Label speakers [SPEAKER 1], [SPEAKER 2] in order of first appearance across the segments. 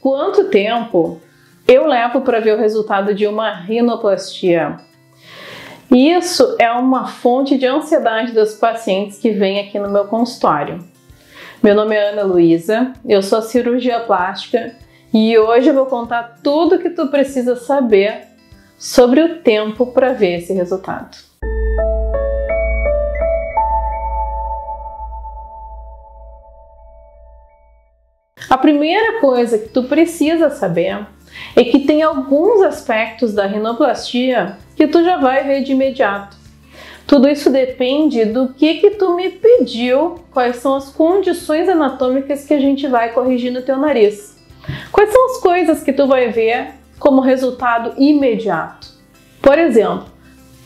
[SPEAKER 1] quanto tempo eu levo para ver o resultado de uma rinoplastia? Isso é uma fonte de ansiedade dos pacientes que vêm aqui no meu consultório. Meu nome é Ana Luísa, eu sou cirurgia plástica e hoje eu vou contar tudo o que tu precisa saber sobre o tempo para ver esse resultado. A primeira coisa que tu precisa saber é que tem alguns aspectos da rinoplastia que tu já vai ver de imediato. Tudo isso depende do que tu me pediu, quais são as condições anatômicas que a gente vai corrigir no teu nariz. Quais são as coisas que tu vai ver como resultado imediato? Por exemplo,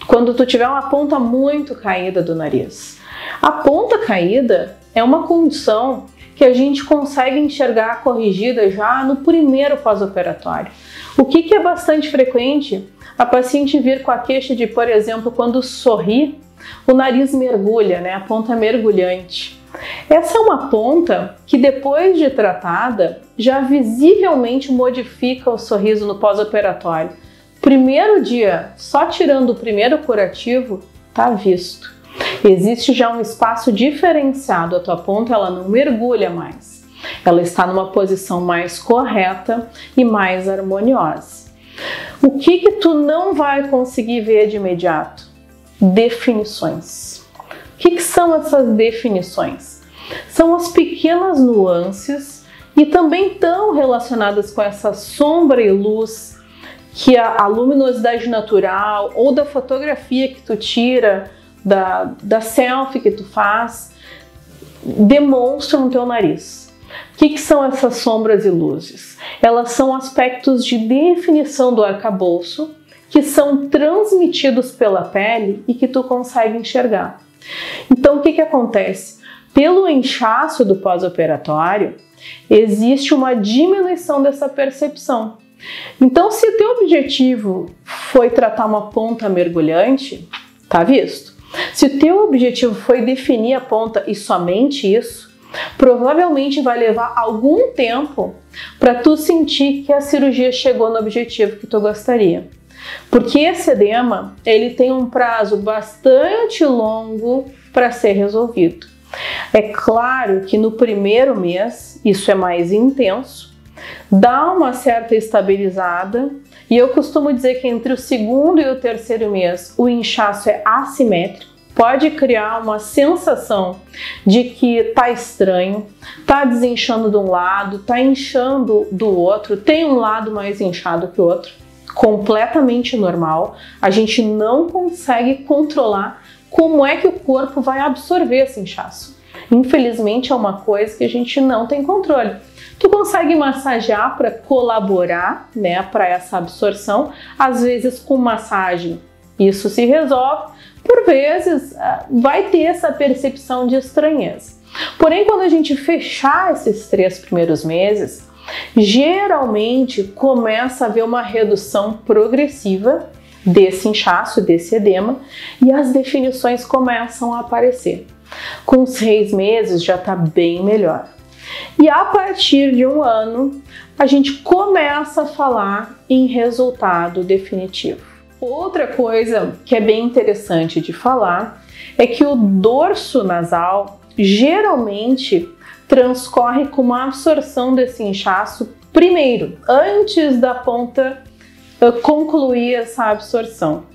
[SPEAKER 1] quando tu tiver uma ponta muito caída do nariz. A ponta caída é uma condição que a gente consegue enxergar corrigida já no primeiro pós-operatório. O que é bastante frequente? A paciente vir com a queixa de, por exemplo, quando sorri, o nariz mergulha, né? A ponta mergulhante. Essa é uma ponta que depois de tratada, já visivelmente modifica o sorriso no pós-operatório. Primeiro dia, só tirando o primeiro curativo, tá visto. Existe já um espaço diferenciado, a tua ponta ela não mergulha mais. Ela está numa posição mais correta e mais harmoniosa. O que tu não vai conseguir ver de imediato? Definições. O que são essas definições? São as pequenas nuances e também estão relacionadas com essa sombra e luz que a luminosidade natural ou da fotografia que tu tira, da selfie que tu faz, demonstram no teu nariz. O que são essas sombras e luzes? Elas são aspectos de definição do arcabouço que são transmitidos pela pele e que tu consegue enxergar. Então, o que acontece? Pelo inchaço do pós-operatório, existe uma diminuição dessa percepção. Então, se o teu objetivo foi tratar uma ponta mergulhante, tá visto? Se o teu objetivo foi definir a ponta e somente isso, provavelmente vai levar algum tempo para tu sentir que a cirurgia chegou no objetivo que tu gostaria. Porque esse edema, ele tem um prazo bastante longo para ser resolvido. É claro que no primeiro mês isso é mais intenso, dá uma certa estabilizada, e eu costumo dizer que entre o segundo e o terceiro mês o inchaço é assimétrico, pode criar uma sensação de que tá estranho, tá desinchando de um lado, tá inchando do outro, tem um lado mais inchado que o outro, completamente normal. A gente não consegue controlar como é que o corpo vai absorver esse inchaço. Infelizmente é uma coisa que a gente não tem controle. Tu consegue massagear para colaborar, né, para essa absorção. Às vezes com massagem isso se resolve, por vezes vai ter essa percepção de estranheza. Porém, quando a gente fechar esses 3 primeiros meses, geralmente começa a haver uma redução progressiva desse inchaço, desse edema, e as definições começam a aparecer. Com 6 meses já está bem melhor. E a partir de 1 ano, a gente começa a falar em resultado definitivo. Outra coisa que é bem interessante de falar é que o dorso nasal geralmente transcorre com uma absorção desse inchaço primeiro, antes da ponta concluir essa absorção.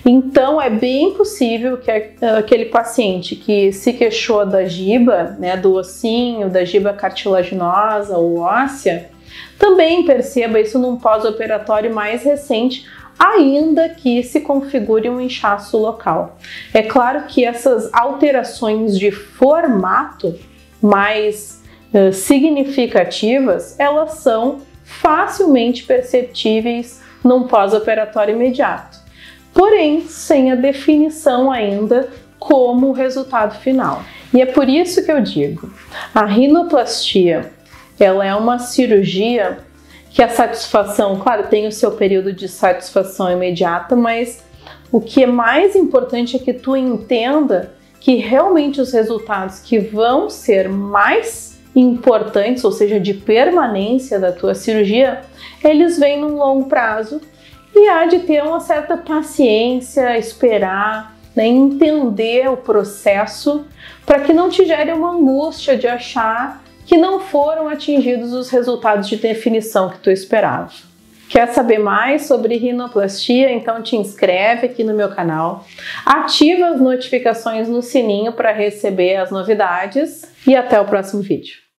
[SPEAKER 1] Então é bem possível que aquele paciente que se queixou da giba, né, do ossinho, da giba cartilaginosa ou óssea, também perceba isso num pós-operatório mais recente, ainda que se configure um inchaço local. É claro que essas alterações de formato mais significativas, elas são facilmente perceptíveis num pós-operatório imediato, porém sem a definição ainda como resultado final. E é por isso que eu digo, a rinoplastia, ela é uma cirurgia que a satisfação, claro, tem o seu período de satisfação imediata, mas o que é mais importante é que tu entenda que realmente os resultados que vão ser mais importantes, ou seja, de permanência da tua cirurgia, eles vêm num longo prazo e há de ter uma certa paciência, esperar, né, entender o processo para que não te gere uma angústia de achar que não foram atingidos os resultados de definição que tu esperava. Quer saber mais sobre rinoplastia? Então te inscreve aqui no meu canal, ativa as notificações no sininho para receber as novidades e até o próximo vídeo.